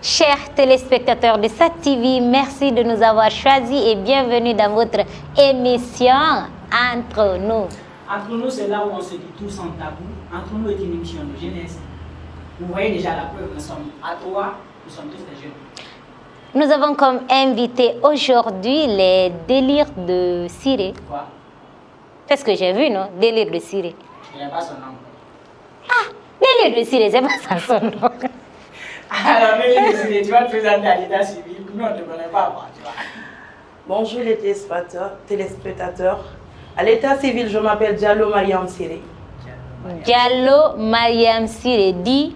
Chers téléspectateurs de SAT TV, merci de nous avoir choisis et bienvenue dans votre émission Entre nous. Entre nous, c'est là où on se dit tout sans tabou. Entre nous est une émission de jeunesse. Vous voyez déjà la preuve, nous sommes à trois, nous sommes tous des jeunes. Nous avons comme invité aujourd'hui les délires de Siré. Quoi? C'est ce que j'ai vu, non? Délire de Siré. Il n'y a pas son nom. Ah, délire de Siré, c'est pas ça son nom. Alors, délire de Siré, tu vas te présenter à l'état civil. Nous, on ne te connaît pas, moi, tu vois. Bonjour les téléspectateurs. À l'état civil, je m'appelle Diallo Mariam Siré. Diallo Mariam Siré dit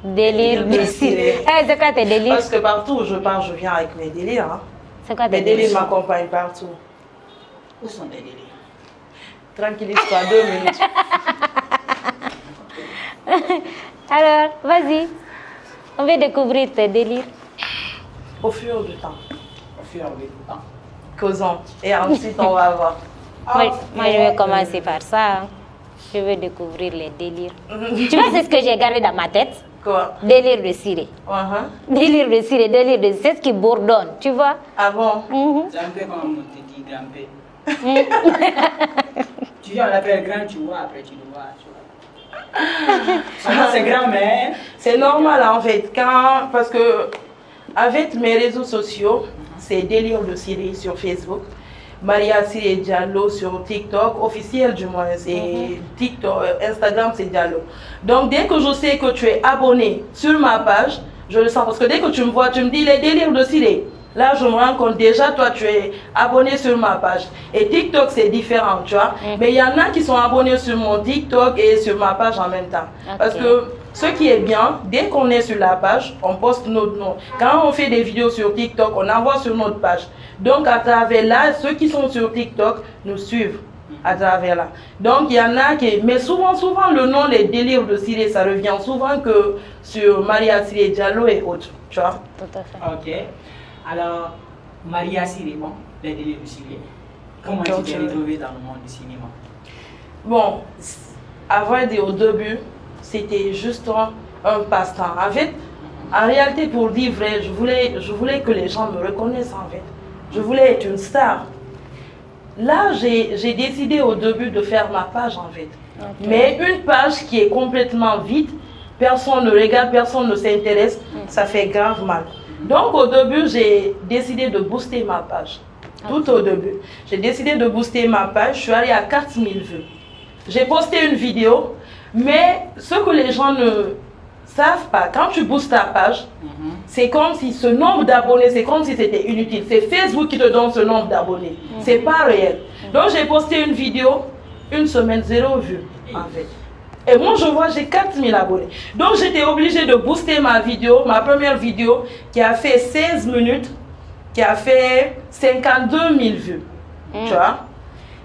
délire de Siré. C'est quoi tes délires? Parce que partout où je pars, je viens avec mes délires. Hein. C'est quoi tes Mes délires m'accompagnent partout. Où sont tes délires? Tranquillise-toi, 2 minutes. Alors, vas-y. On veut découvrir tes délires. Au fur du temps. Au fur et à mesure du temps. Causons. Et ensuite, on va voir. Moi, je vais commencer par ça. Hein. Je veux découvrir les délires. Tu vois, c'est ce que j'ai gardé dans ma tête. Quoi? Délire de Siré. Délire de Siré, délire de Siré. C'est ce qui bourdonne, tu vois. Ah bon? C'est un peu comme on te dit grand-père. Tu viens, on l'appelle grand, tu vois, après tu le vois, tu vois. C'est grand, mais... C'est normal en fait. Parce que avec mes réseaux sociaux, c'est délire de Siré sur Facebook. Maria Siré Diallo sur TikTok, officiel du moins, c'est TikTok, Instagram c'est Diallo. Donc dès que je sais que tu es abonné sur ma page, je le sens parce que dès que tu me vois, tu me dis les délires de Siré. Là je me rends compte déjà, toi tu es abonné sur ma page. Et TikTok c'est différent, tu vois. Mais il y en a qui sont abonnés sur mon TikTok et sur ma page en même temps. Parce que ce qui est bien, dès qu'on est sur la page, on poste notre nom. Quand on fait des vidéos sur TikTok, on envoie sur notre page. Donc à travers là, ceux qui sont sur TikTok nous suivent à travers là. Donc il y en a qui... Mais souvent le nom, les délires de Siré, ça revient souvent que sur Maria Siré Diallo et autres, tu vois. Tout à fait. Ok. Alors, Maria Siré, bon, les délires de Siré. Comment tu t'es retrouvée dans le monde du cinéma? Bon, à vrai dire, au début, c'était juste un passe-temps. En fait, en réalité, pour dire vrai, je voulais que les gens me reconnaissent en fait. Je voulais être une star. Là, j'ai décidé au début de faire ma page en fait. Mais une page qui est complètement vide, personne ne regarde, personne ne s'intéresse, ça fait grave mal. Donc au début, j'ai décidé de booster ma page. Tout au début. J'ai décidé de booster ma page, je suis allée à 4000 vues. J'ai posté une vidéo, mais ce que les gens ne savent pas, quand tu boostes ta page, c'est comme si ce nombre d'abonnés, c'est comme si c'était inutile. C'est Facebook qui te donne ce nombre d'abonnés. C'est pas réel. Donc j'ai posté une vidéo, une semaine, 0 vues en fait. Et moi je vois, j'ai 4000 abonnés. Donc j'étais obligée de booster ma vidéo, ma première vidéo qui a fait 16 minutes, qui a fait 52 000 vues. Tu vois?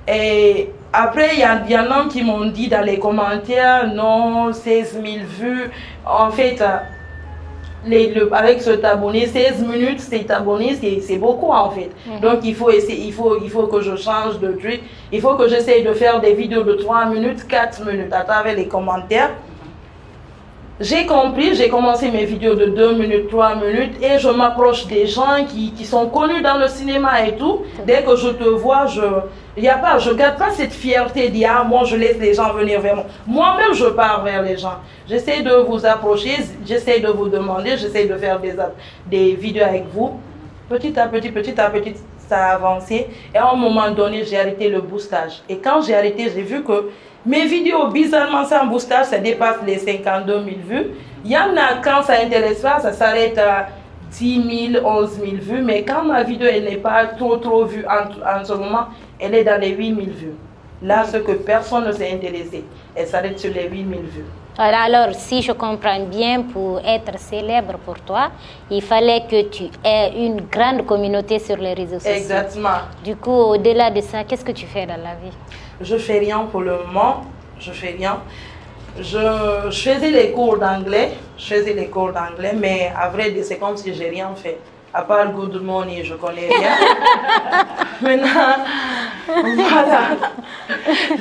Et après, il y en a qui m'ont dit dans les commentaires, non, 16 000 vues. En fait, avec cet abonné, 16 minutes, cet abonné, c'est beaucoup en fait. Donc il faut essayer, il faut que je change de truc. Il faut que j'essaye de faire des vidéos de 3 minutes, 4 minutes à travers les commentaires. J'ai compris, j'ai commencé mes vidéos de 2 minutes, 3 minutes et je m'approche des gens qui sont connus dans le cinéma et tout. Dès que je te vois, je ne garde pas cette fierté de dire ah, moi je laisse les gens venir vers moi. Moi-même je pars vers les gens. J'essaie de vous approcher, j'essaie de vous demander, j'essaie de faire des vidéos avec vous. Petit à petit, ça a avancé. Et à un moment donné, j'ai arrêté le boostage. Et quand j'ai arrêté, j'ai vu que mes vidéos, bizarrement, sans boostage, ça dépasse les 52 000 vues. Il y en a, quand ça n'intéresse pas, ça s'arrête à 10 000, 11 000 vues. Mais quand ma vidéo n'est pas trop vue en ce moment, elle est dans les 8 000 vues. Là, ce que personne ne s'est intéressé, elle s'arrête sur les 8 000 vues. Alors, si je comprends bien, pour être célèbre pour toi, il fallait que tu aies une grande communauté sur les réseaux sociaux. Exactement. Du coup, au-delà de ça, qu'est-ce que tu fais dans la vie? Je fais rien pour le moment. Je fais rien. Je faisais les cours d'anglais. Mais à vrai dire, c'est comme si j'ai rien fait. À part Good Morning, je connais rien. Maintenant, voilà.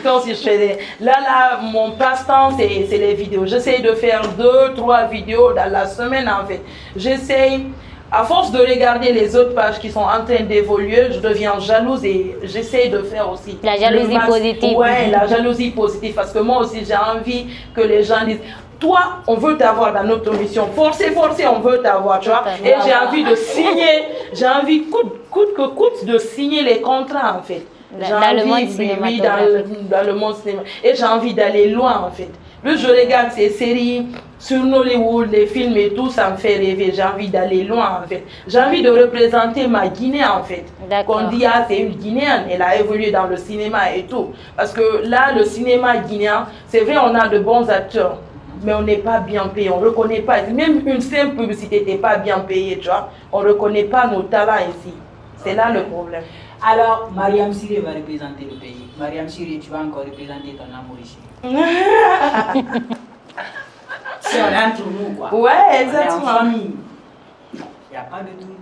Donc, si je fais là, mon passe-temps, c'est les vidéos. J'essaye de faire 2-3 vidéos dans la semaine, en fait. J'essaye, à force de regarder les autres pages qui sont en train d'évoluer, je deviens jalouse et j'essaye de faire aussi. La jalousie positive. Ouais, la jalousie positive. Parce que moi aussi, j'ai envie que les gens disent... Toi, on veut t'avoir dans notre mission. Forcé, on veut t'avoir, tu vois. Et j'ai envie de signer, j'ai envie coûte que coûte de signer les contrats, en fait. Dans le monde cinématographique. Oui, dans le monde cinématographique. Et j'ai envie d'aller loin, en fait. Plus je regarde ces séries sur Hollywood, les films et tout, ça me fait rêver. J'ai envie d'aller loin, en fait. J'ai envie de représenter ma Guinée, en fait. Qu'on dit, ah, c'est une Guinéenne, elle a évolué dans le cinéma et tout. Parce que là, le cinéma guinéen, c'est vrai, on a de bons acteurs. Mais on n'est pas bien payé, on ne reconnaît pas. Même une simple publicité n'est pas bien payée, tu vois. On ne reconnaît pas nos talents ici. C'est là le problème. Alors, Mariam Siré va représenter le pays. Mariam Siré, tu vas encore représenter ton amour ici. Si on est entre nous, quoi. Ouais, exactement. On est en famille. Il n'y a pas de tout.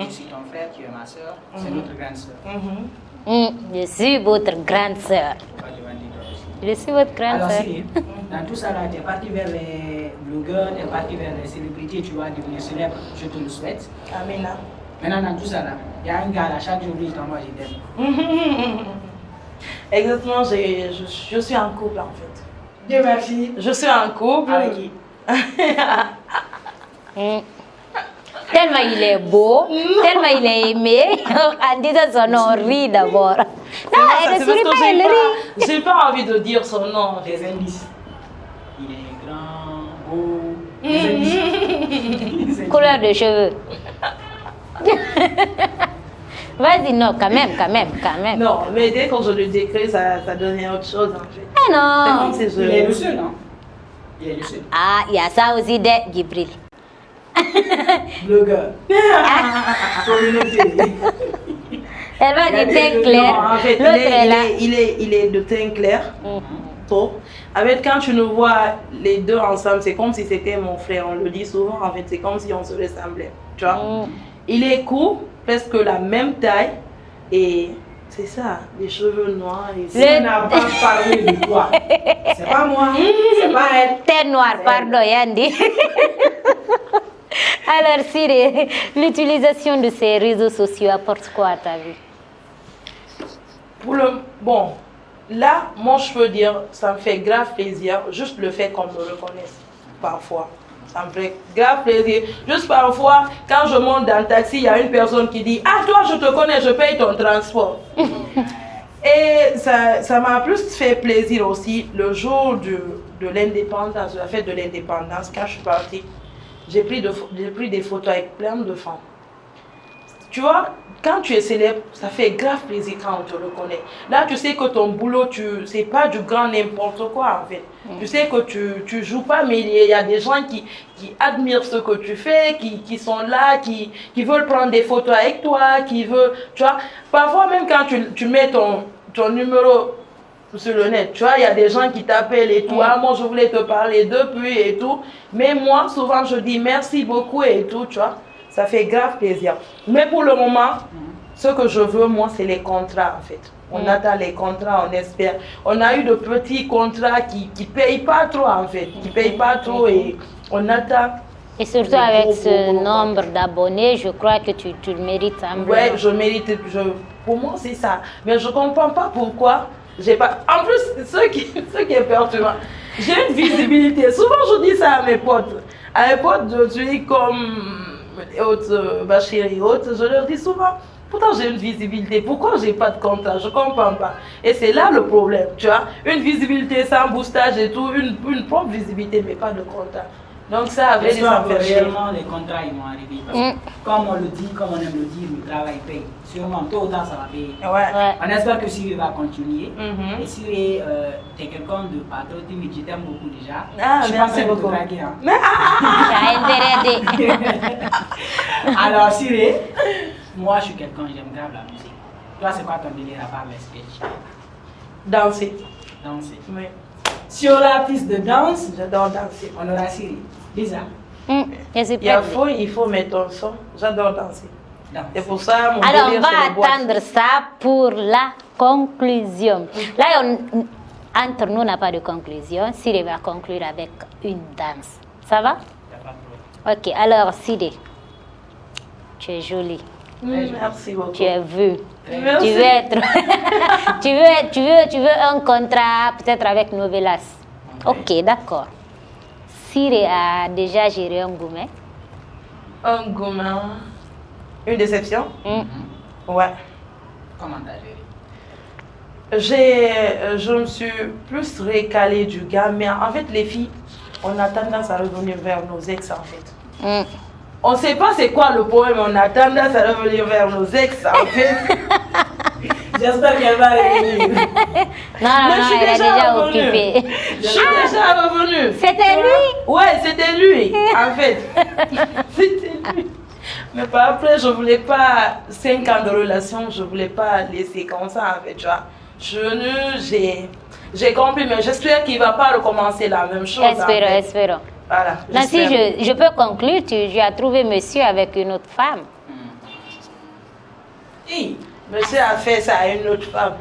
Je suis ton frère, tu es ma soeur, c'est notre grande soeur. Je suis votre grande soeur. Je suis votre grande Alors, soeur. Siré, dans tout ça, tu es parti vers les blogueurs, tu es parti vers les célébrités, tu vas devenir célèbre, je te le souhaite. Amina. Maintenant, dans tout ça, il y a un gars là, chaque jour, il t'envoie, je t'aime. Exactement, je suis en couple en fait. Dieu merci. Je suis en couple. Avec qui? Tellement il est beau, tellement il est aimé. En disant son nom, on rit d'abord. Non, elle ne sourit pas, elle rit. J'ai pas envie de dire son nom. Des indices. Il est grand, beau. Des indices. Couleur de cheveux. Vas-y, non, quand même. Non, mais dès que je le décris, ça devient autre chose en fait. Eh non. C'est comme si je... Il est le seul, non? Il est le seul. Ah, il y a ça aussi de Djibril. Blogueur. Communauté. Elle va dire teint clair. Non, en fait, L'autre est là. il est de teint clair. Trop. En fait, quand tu nous vois les deux ensemble, c'est comme si c'était mon frère. On le dit souvent, en fait, c'est comme si on se ressemblait. Tu vois? Il est court, presque la même taille. Et c'est ça, les cheveux noirs. Et Si on n'a pas parlé de toi, c'est pas moi, c'est pas elle. Teint noir, pardon, Yandi. Alors, Siré, l'utilisation de ces réseaux sociaux apporte quoi à ta vie? Bon, là, moi je peux dire, ça me fait grave plaisir, juste le fait qu'on me reconnaisse, parfois. Ça me fait grave plaisir. Juste parfois, quand je monte dans le taxi, il y a une personne qui dit « Ah, toi, je te connais, je paye ton transport. » Et ça m'a plus fait plaisir aussi le jour de l'indépendance, de la fête de l'indépendance, quand je suis partie. J'ai pris des photos avec plein de femmes. Tu vois, quand tu es célèbre, ça fait grave plaisir quand on te reconnaît. Là, tu sais que ton boulot, c'est pas du grand n'importe quoi en fait. Tu sais que tu joues pas, mais il y a des gens qui admirent ce que tu fais, qui sont là, qui veulent prendre des photos avec toi, qui veulent, tu vois. Parfois même quand tu mets ton numéro sur le net, tu vois, il y a des gens qui t'appellent et tout. Ah, moi, je voulais te parler depuis et tout. Mais moi, souvent, je dis merci beaucoup et tout, tu vois. Ça fait grave plaisir. Mais pour le moment, ce que je veux, moi, c'est les contrats, en fait. On attend les contrats, on espère. On a eu de petits contrats qui ne payent pas trop, en fait. Qui ne payent pas trop et on attend. Et surtout avec ce nombre d'abonnés, je crois que tu le mérites. Oui, je mérite. Pour moi, c'est ça. Mais je ne comprends pas pourquoi. J'ai pas. En plus, ce qui est perturbant, j'ai une visibilité. Souvent, je dis ça à mes potes. À mes potes, je dis comme les autres, Bachir et autres, je leur dis souvent, pourtant j'ai une visibilité, pourquoi j'ai pas de contrat? Je comprends pas. Et c'est là le problème, tu vois. Une visibilité sans boostage et tout, une propre visibilité, mais pas de contrat. Donc ça avait des affaires. Réellement, les contrats, ils vont arriver. Parce que, comme on le dit, comme on aime le dire, le travail paye. Sûrement, tôt ou tard, ça va payer. Ouais. On espère que Siré va continuer. Et Siré, tu es quelqu'un de patriotique, je t'aime beaucoup déjà. Ah, je merci beaucoup. Tu as intérêt Alors, Siré, moi, je suis quelqu'un, j'aime grave la musique. Toi, c'est quoi ton délire à part les sketchs? Danser. Danser. Oui. Sur la piste de danse, J'adore danser. on aura Siré. Déjà, Je suis Il y a prête. faux, il faut mettre ton son. J'adore danser. Danse. C'est pour ça, mon Alors, on délire, va c'est le boîte. attendre ça pour la conclusion. Là, entre nous, on n'a pas de conclusion. Siré va conclure avec une danse. Ça va? Il n'y a pas de problème. Ok, alors Siré, tu es jolie, Merci beaucoup. tu es vue. Merci. Tu veux être... tu veux un contrat peut-être avec Novelas. Ok, d'accord. Siré a déjà géré un gourmet. Un gourmand. Une déception? Mm. Ouais. Comment t'as géré? Je me suis plus récalée du gars, mais en fait, les filles, on a tendance à revenir vers nos ex, en fait. Mm. On ne sait pas c'est quoi le problème, on a tendance à revenir vers nos ex, en fait. J'espère qu'elle va revenir. Non, Mais non, je suis elle est déjà déjà revenue. occupée. Je suis déjà revenue. C'était lui? Ouais, c'était lui, en fait. C'était lui. Mais par après, je voulais pas 5 ans de relation, je voulais pas laisser comme ça, en fait, tu vois. J'ai compris, mais j'espère qu'il va pas recommencer la même chose. en Espérons, fait. espérons. Voilà. Non, si j'espère. je peux conclure, tu as trouvé monsieur avec une autre femme. Hey, Monsieur a fait ça à une autre femme.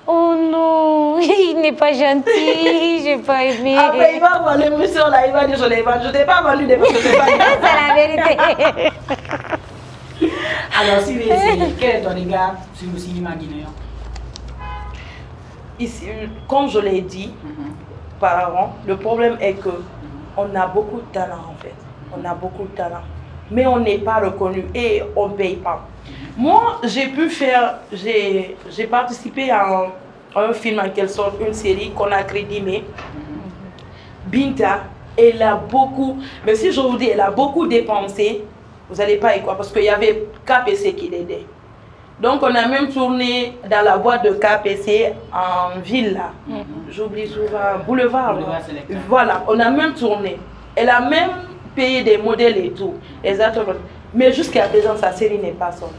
Oh non, il n'est pas gentil, j'ai pas aimé. Après, il va voir l'émission là, il va dire je t'ai pas vendu des fois que je t'ai pas dit. C'est la vérité. alors, Siré, quel est ton regard sur le cinéma guinéen? Ici, comme je l'ai dit auparavant, le problème est que on a beaucoup de talent en fait. On a beaucoup de talent. Mais on n'est pas reconnu et on ne paye pas. Moi, j'ai participé à un film en quelque sorte, une série qu'on a crédimée. Binta, elle a beaucoup, mais si je vous dis, elle a beaucoup dépensé, vous n'allez pas y croire parce qu'il y avait KPC qui l'aidait. Donc on a même tourné dans la boîte de KPC en ville là. J'oublie souvent, Boulevard. Boulevard Sélecteur. Voilà, on a même tourné. Elle a même payé des modèles et tout. Exactement. Mais jusqu'à présent, sa série n'est pas sortie.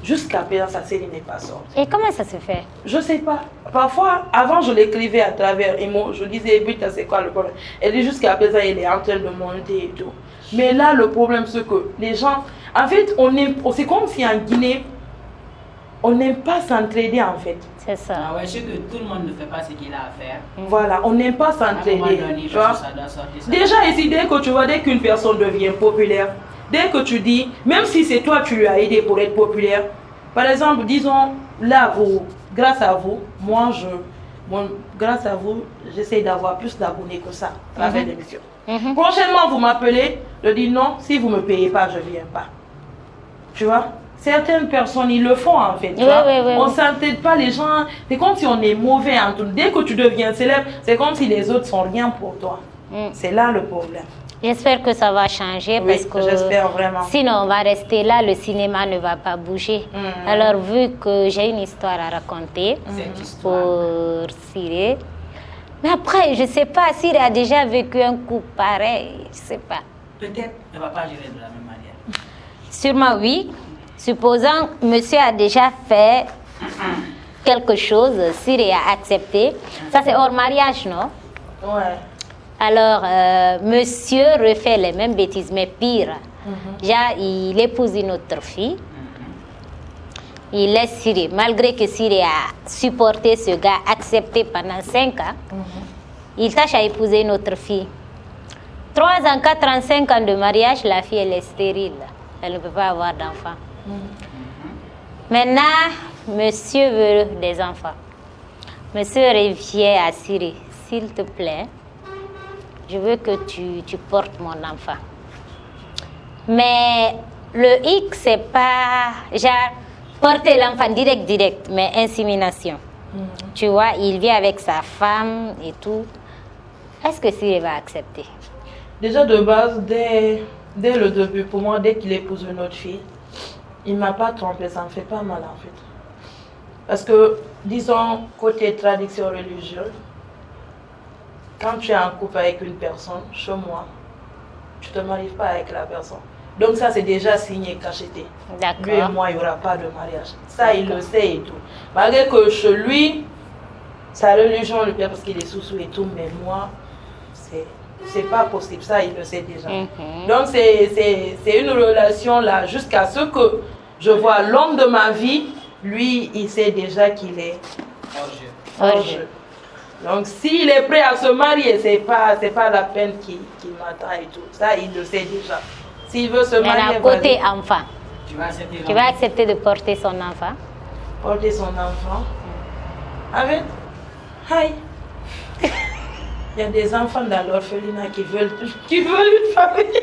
Jusqu'à présent, sa série n'est pas sortie. Et comment ça se fait? Je sais pas. Parfois, avant, je l'écrivais à travers Imo. Je disais, putain, c'est quoi le problème? Elle dit jusqu'à présent, elle est en train de monter et tout. Mais là, le problème, c'est que les gens. En fait, c'est comme si en Guinée, on n'aime pas s'entraider en fait. C'est ça. Ah ouais, je sais que tout le monde ne fait pas ce qu'il a à faire. Voilà, on n'aime pas À un moment s'entraider. donné, Tu vois? parce que ça doit sortir. Ça Déjà ici, dès que tu vois, dès qu'une personne devient populaire, dès que tu dis, même si c'est toi tu lui as aidé pour être populaire, par exemple, disons, là, grâce à vous, grâce à vous, j'essaie d'avoir plus d'abonnés que ça à travers l'émission. Prochainement, vous m'appelez, je dis non, si vous ne me payez pas, je ne viens pas. Tu vois? Certaines personnes, ils le font en fait. Tu vois? On ne s'entête pas, les gens. C'est comme si on est mauvais en tout. Dès que tu deviens célèbre, c'est comme si les autres sont rien pour toi. C'est là le problème. J'espère que ça va changer Oui, parce que j'espère vraiment. sinon on va rester là, le cinéma ne va pas bouger. Alors vu que j'ai une histoire à raconter Cette histoire. pour Siré, mais après je sais pas, Siré a déjà vécu un coup pareil, je sais pas. Peut-être elle ne va pas gérer de la même manière. Sûrement oui. Supposons monsieur a déjà fait quelque chose, Siré a accepté. Ça c'est hors mariage, non? Ouais. Alors, monsieur refait les mêmes bêtises, mais pire. Déjà, il épouse une autre fille. Il laisse Siré. Malgré que Siré a supporté ce gars, accepté pendant 5 ans, il tâche à épouser une autre fille. 3 ans, 4 ans, 5 ans de mariage, la fille, elle est stérile. Elle ne peut pas avoir d'enfant. Maintenant, monsieur veut des enfants. Monsieur revient à Siré. S'il te plaît, je veux que tu portes mon enfant. Mais le X, c'est pas genre porter l'enfant direct, mais insémination. Tu vois, il vit avec sa femme et tout. Est-ce que Siré va accepter? Déjà de base, dès le début, pour moi, dès qu'il épouse une autre fille, il ne m'a pas trompé, ça me fait pas mal en fait. Parce que, disons, côté tradition religieuse, quand tu es en couple avec une personne, chez moi, tu ne te maries pas avec la personne. Donc ça, c'est déjà signé, cacheté. Lui et D'accord. moi, il n'y aura pas de mariage. Ça, il le sait et tout. Malgré que chez lui, sa religion le perd parce qu'il est sous et tout, mais moi, c'est c'est pas possible, ça il le sait déjà. Donc c'est une relation là jusqu'à ce que je vois l'homme de ma vie, lui il sait déjà qu'il est hors jeu. Donc s'il est prêt à se marier, c'est pas la peine qu'il m'attend et tout. Ça il le sait déjà. S'il veut se marier, côté enfant. Tu vas accepter de porter son enfant? Porter son enfant. Avec Hi. Il y a des enfants dans l'orphelinat qui veulent une famille.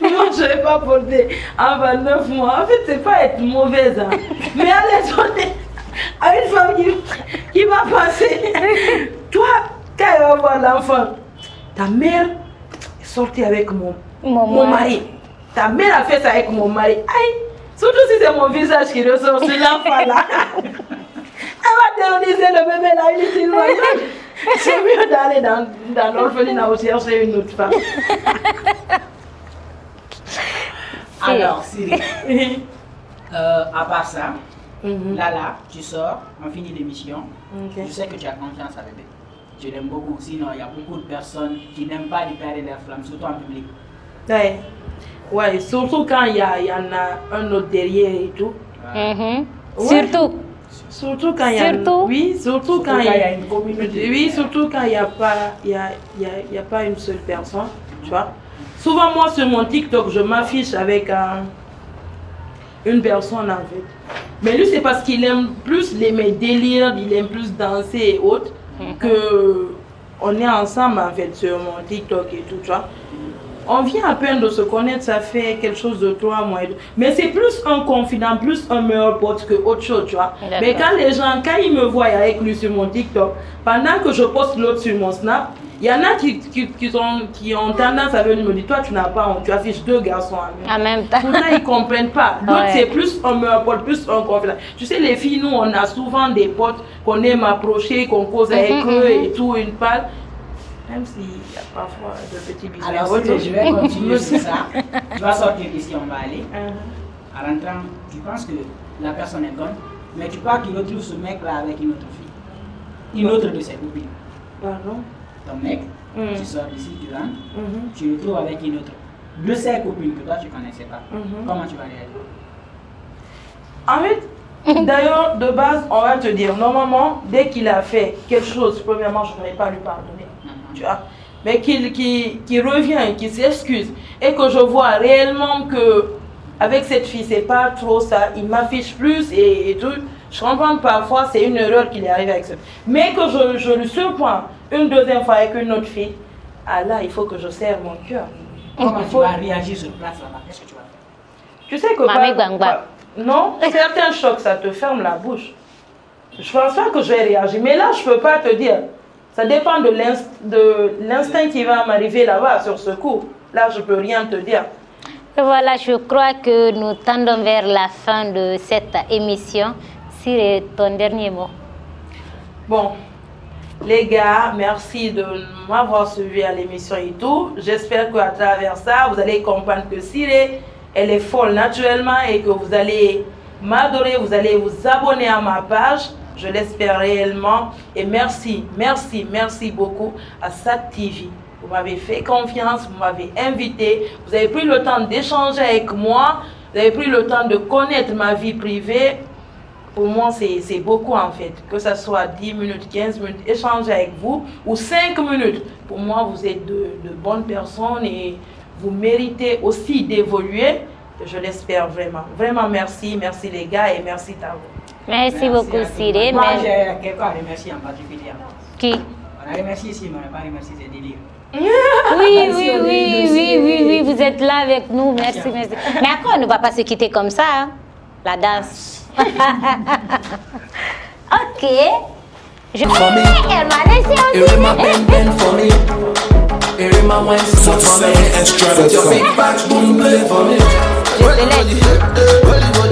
Non, je ne vais pas porter avant 9 mois. En fait, c'est pas être mauvaise. Hein. Mais allez donner à une femme qui va passer. Toi, quand elle va voir l'enfant, ta mère est sortie avec mon mari. Ta mère a fait ça avec mon mari. Aïe! Surtout si c'est mon visage qui ressort sur l'enfant là. Elle va terroriser le bébé là inutilement. C'est mieux d'aller dans l'orphelinat ou chercher une autre femme. Alors, Siri, à part ça, là, tu sors, on finit l'émission. Okay. Je sais que tu as confiance à bébé. Tu l'aimes beaucoup. Sinon, il y a beaucoup de personnes qui n'aiment pas libérer leurs flammes, surtout en public. Ouais, surtout quand il y en a un autre derrière et tout. Ouais. Surtout quand il y a une communauté. Oui, surtout quand il n'y a pas une seule personne, tu vois. Souvent moi sur mon TikTok, je m'affiche avec une personne en fait. Mais lui c'est parce qu'il aime plus mes délires, il aime plus danser et autres que on est ensemble en fait sur mon TikTok et tout, tu vois. On vient à peine de se connaître, ça fait quelque chose de 3 mois. Mais c'est plus un confident, plus un meilleur pote que autre chose, tu vois. Mais quand ils me voient avec lui sur mon TikTok, pendant que je poste l'autre sur mon Snap, il y en a qui ont tendance à venir me dire, toi tu n'as pas honte, tu affiches 2 garçons en même temps. Pourtant ils ne comprennent pas. L'autre c'est plus un meilleur pote, plus un confident. Tu sais, les filles, nous on a souvent des potes qu'on aime approcher, qu'on cause avec eux et tout, une parle. Même s'il y a parfois de petits bisous. Alors, je vais continuer sur ça. Tu vas sortir ici, on va aller. En rentrant, tu penses que la personne est bonne, mais tu crois qu'il retrouve ce mec-là avec une autre fille. Une autre de ses copines. Pardon? Ton mec, tu sors d'ici, tu rentres, tu le trouves avec une autre de ses copines que toi tu ne connaissais pas. Comment tu vas réagir? En fait, d'ailleurs, de base, on va te dire, normalement, dès qu'il a fait quelque chose, premièrement, je ne vais pas lui pardonner. Tu vois, mais qu'il revient, qu'il s'excuse et que je vois réellement que avec cette fille c'est pas trop ça, il m'affiche plus et tout, je comprends que parfois c'est une erreur qu'il est arrivé avec ça, mais que je le surprends une deuxième fois avec une autre fille, ah là il faut que je serre mon cœur. Comment tu vas réagir sur place là-bas? Qu'est-ce que tu vas faire? Tu sais que non, certains chocs ça te ferme la bouche. Je pense pas que je vais réagir, mais là je peux pas te dire. Ça dépend de l'instinct qui va m'arriver là-bas sur ce coup. Là, je ne peux rien te dire. Et voilà, je crois que nous tendons vers la fin de cette émission. C'est ton dernier mot. Bon, les gars, merci de m'avoir suivi à l'émission et tout. J'espère qu'à travers ça, vous allez comprendre que Siré, elle est folle naturellement et que vous allez m'adorer, vous allez vous abonner à ma page. Je l'espère réellement et merci beaucoup à SAT TV. Vous m'avez fait confiance, vous m'avez invité, vous avez pris le temps d'échanger avec moi, vous avez pris le temps de connaître ma vie privée. Pour moi, c'est beaucoup en fait. Que ce soit 10 minutes, 15 minutes, échanger avec vous ou 5 minutes. Pour moi, vous êtes de bonnes personnes et vous méritez aussi d'évoluer. Je l'espère vraiment. Vraiment merci les gars et merci Tavo. Merci beaucoup Siré. Moi, j'ai quelqu'un à remercier en particulier. Qui? On a remercié ici, mais on n'a pas remercié ses délires. Oui, vous êtes là avec nous. Merci. Mais après, on ne va pas se quitter comme ça. Hein? La danse. Ok. Je te laisse.